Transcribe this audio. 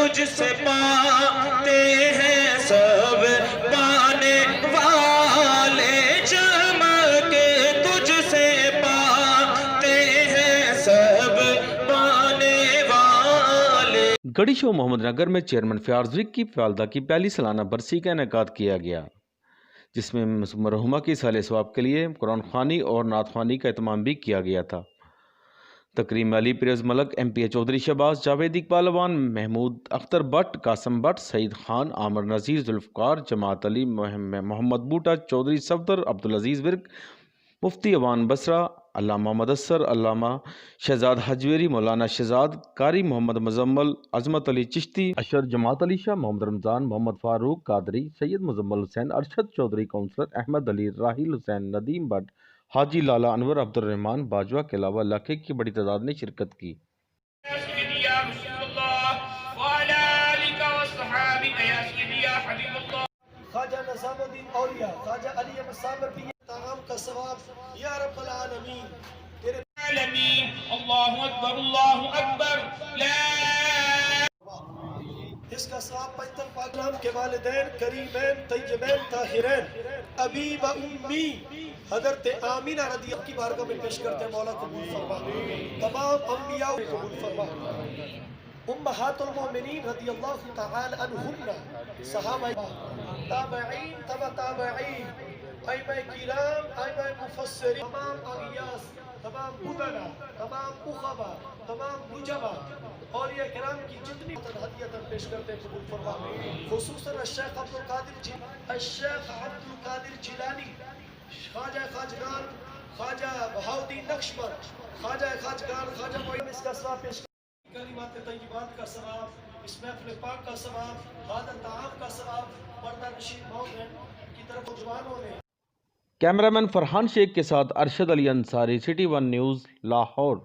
تجھ سے پاتے ہیں سب پانے والے، چمکے تجھ سے پاتے ہیں سب پانے والے۔ گڑھی شو محمد نگر میں چیئرمین فیاض ویک کی والدہ کی پہلی سالانہ برسی کا انعقاد کیا گیا، جس میں مرحومہ کی سال ثواب کے لیے قرآن خوانی اور نعت خوانی کا اہتمام بھی کیا گیا تھا۔ تقریب میں Ali Pervez Malik, MPA Chaudhry Shahbaz, Javed Iqbal Awan, Mehmood Akhtar Butt, Qasim Butt, Saeed Khan, Amir Nazir, Zulfiqar, Jamaat Ali, Muhammad Boota, Chaudhry Safdar, Abdul Aziz Virk, Mufti Awan Basra, Allama Mudassar, علامہ شہزاد حجویری، مولانا شہزاد، قاری محمد مزمل، عظمت علی چشتی، اشر، جماعت علی شاہ، محمد رمضان، محمد فاروق قادری، سید مزمل حسین، ارشد چودھری کونسلر، احمد علی، راحیل حسین، ندیم بٹ، حاجی لالا انور، عبد الرحمان باجوہ کے علاوہ علاقے کی بڑی تعداد نے شرکت کی۔ خواجہ نظام الدین اولیاء، خواجہ علی احمد صابر بھی تعام کا ثواب یا رب العالمین تیرے العالمین۔ اللہ اکبر، اللہ اکبر، لا اس کا ثواب پنجتن پاک نام کے والدین کریمین طیبین طاہرین ابی و امی حضرت آمینہ رضی اللہ کی بارگاہ میں پیش کرتے ہیں، مولا قبول فرما، تمام انبیاء قبول فرما، امہات المومنین رضی اللہ تعالی عنہن، صحابہ، تابعین، تبع تابعین، ائمہ کرام، ائمہ مفسرین، تمام اغیاس، تمام بدلا، تمام اخبا، تمام نجبا، اولیاء کرام کی جتنی ہدیتاً پیش کرتے ہیں قبول فرما، خصوصاً الشیخ الشیخ عبدالقادر جیلانی، خواجہ خواجگان، خواجہ بہاؤدین نقشبند، خواجہ خواجگان، خواجہ معین، اس کا ثواب پیش کرتے ہیں، کلمات طیبات کا ثواب، اس محفل پاک کا ثواب، حاضر تعام کا ثواب، پردہ نشین مومن کی طرف جوانوں نے۔ کیمرامین فرحان شیخ کے ساتھ Arshad Ali Ansari, City One News, Lahore.